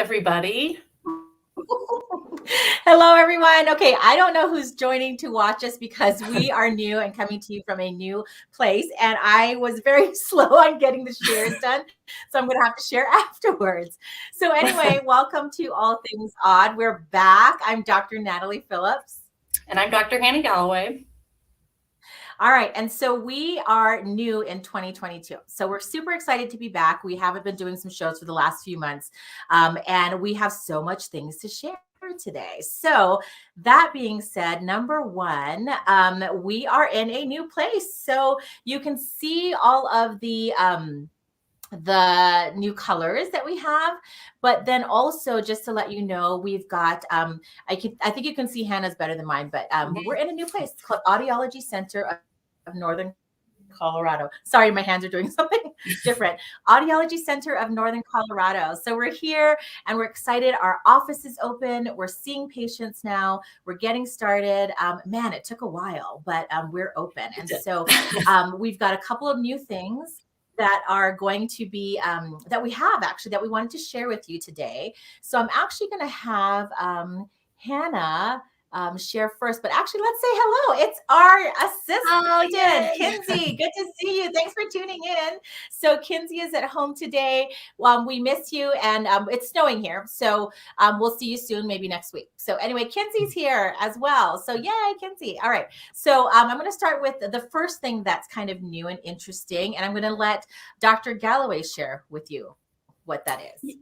everybody. Hello, everyone. Okay, I don't know who's joining to watch us because we are new and coming to you from a new place. And I was very slow on getting the shares done. So I'm going to have to share afterwards. So anyway, welcome to All Things Odd. We're back. I'm Dr. Natalie Phillips. And I'm Dr. Hannah Galloway. All right. And so we are new in 2022. So we're super excited to be back. We haven't been doing some shows for the last few months. And we have so much things to share today. So that being said, number one, we are in a new place. So you can see all of the new colors that we have, but then also just to let you know, we've got I think you can see Hannah's better than mine, but we're in a new place. It's called Audiology Center of Northern Colorado. Sorry, my hands are doing something different. Audiology Center of Northern Colorado. So we're here and we're excited. Our office is open. We're seeing patients now. We're getting started. Man, it took a while, but we're open. And so we've got a couple of new things that are going to be, that we have actually, that we wanted to share with you today. So I'm actually going to have Hannah share first, but actually let's say hello. It's our assistant, Kinsey. Good to see you. Thanks for tuning in. So Kinsey is at home today. We miss you, and it's snowing here. So we'll see you soon, maybe next week. So anyway, Kinsey's here as well. So yay, Kinsey. All right. So I'm going to start with the first thing that's kind of new and interesting, and I'm going to let Dr. Galloway share with you what that is.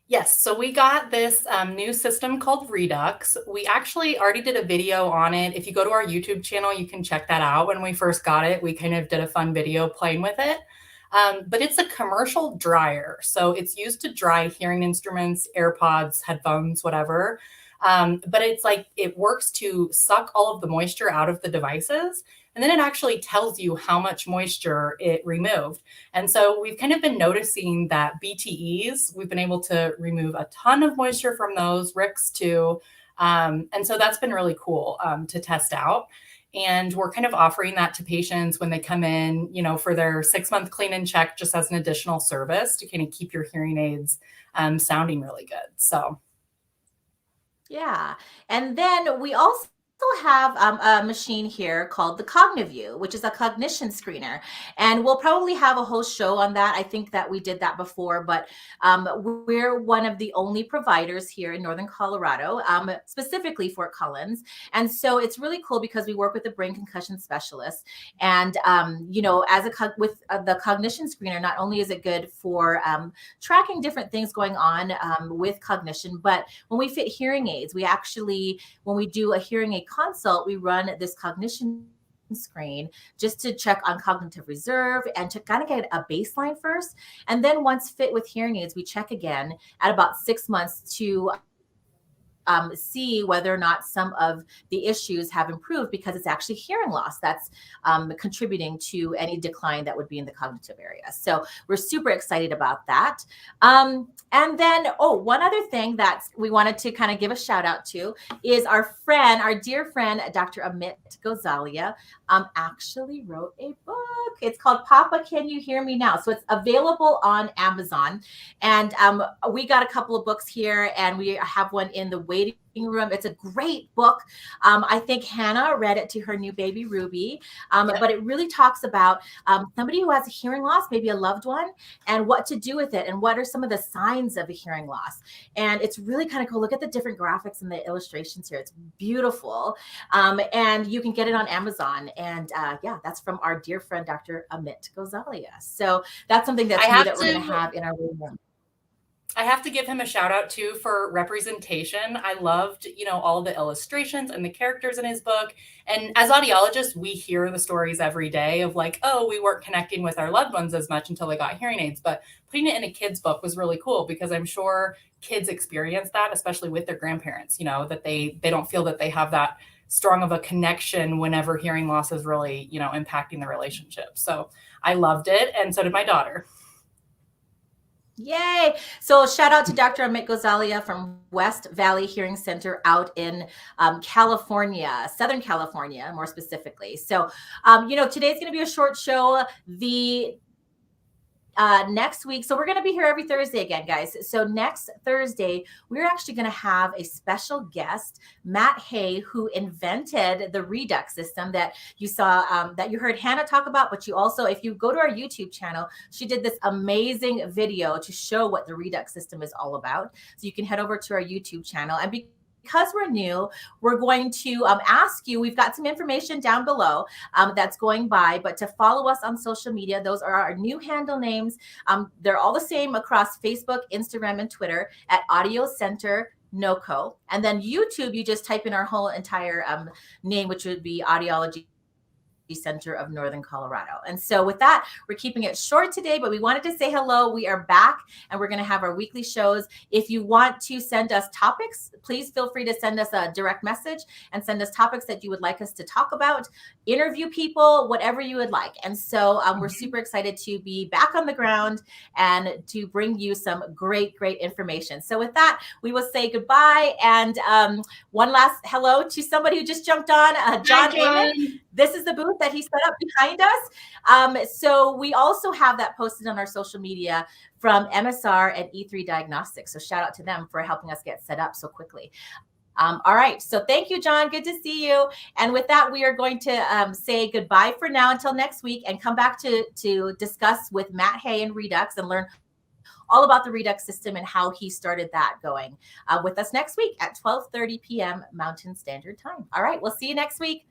Yes, so we got this new system called Redux. We actually already did a video on it. If you go to our YouTube channel, you can check that out. When we first got it, we kind of did a fun video playing with it. But it's a commercial dryer. So it's used to dry hearing instruments, AirPods, headphones, whatever. But it's like it works to suck all of the moisture out of the devices. And then it actually tells you how much moisture it removed. And so we've kind of been noticing that BTEs, we've been able to remove a ton of moisture from those, RICs too. And so that's been really cool to test out. And we're kind of offering that to patients when they come in, for their 6-month clean and check, just as an additional service to kind of keep your hearing aids sounding really good. So. Yeah. And then we also have a machine here called the CogniView, which is a cognition screener. And we'll probably have a whole show on that. I think that we did that before, but we're one of the only providers here in Northern Colorado, specifically Fort Collins. And so it's really cool because we work with a brain concussion specialist. And, with the cognition screener, not only is it good for tracking different things going on with cognition, but when we fit hearing aids, we actually, when we do a hearing aid consult, we run this cognition screen just to check on cognitive reserve and to kind of get a baseline first. And then once fit with hearing aids, we check again at about 6 months to see whether or not some of the issues have improved, because it's actually hearing loss that's contributing to any decline that would be in the cognitive area. So we're super excited about that. And then, one other thing that we wanted to kind of give a shout out to is our dear friend, Dr. Amit Gozalia, actually wrote a book. It's called Papa, Can You Hear Me Now? So it's available on Amazon. And we got a couple of books here, and we have one in the waiting room. It's a great book. I think Hannah read it to her new baby, Ruby. But it really talks about somebody who has a hearing loss, maybe a loved one, and what to do with it, and what are some of the signs of a hearing loss. And it's really kind of cool. Look at the different graphics and the illustrations here. It's beautiful. And you can get it on Amazon. And that's from our dear friend, Dr. Amit Gozalia. So that's something that's new that we're going to have in our room. I have to give him a shout out too for representation. I loved, all the illustrations and the characters in his book. And as audiologists, we hear the stories every day of like, oh, we weren't connecting with our loved ones as much until they got hearing aids. But putting it in a kid's book was really cool, because I'm sure kids experience that, especially with their grandparents, that they don't feel that they have that strong of a connection whenever hearing loss is really, impacting the relationship. So I loved it. And so did my daughter. Yay. So shout out to Dr. Amit Gozalia from West Valley Hearing Center out in California, Southern California, more specifically. So, today's going to be a short show. The next week, so we're going to be here every Thursday again, guys. So next Thursday, we're actually going to have a special guest, Matt Hay, who invented the Redux system that you saw, that you heard Hannah talk about. But you also, if you go to our YouTube channel, she did this amazing video to show what the Redux system is all about. So you can head over to our YouTube channel. And because we're new, we're going to ask you, we've got some information down below that's going by, but to follow us on social media. Those are our new handle names. They're all the same across Facebook, Instagram, and Twitter at Audio Center NoCo. And then YouTube, you just type in our whole entire name, which would be Audiology Center of Northern Colorado. And so with that, we're keeping it short today, but we wanted to say hello. We are back and we're going to have our weekly shows. If you want to send us topics, please feel free to send us a direct message and send us topics that you would like us to talk about, interview people, whatever you would like. And so we're super excited to be back on the ground and to bring you some great information. So with that, we will say goodbye. And one last hello to somebody who just jumped on, John Amon. This is the booth that he set up behind us. So we also have that posted on our social media from MSR and E3 Diagnostics. So shout out to them for helping us get set up so quickly. All right. So thank you, John. Good to see you. And with that, we are going to say goodbye for now until next week and come back to discuss with Matt Hay and Redux and learn all about the Redux system and how he started that going with us next week at 12:30 p.m. Mountain Standard Time. All right. We'll see you next week.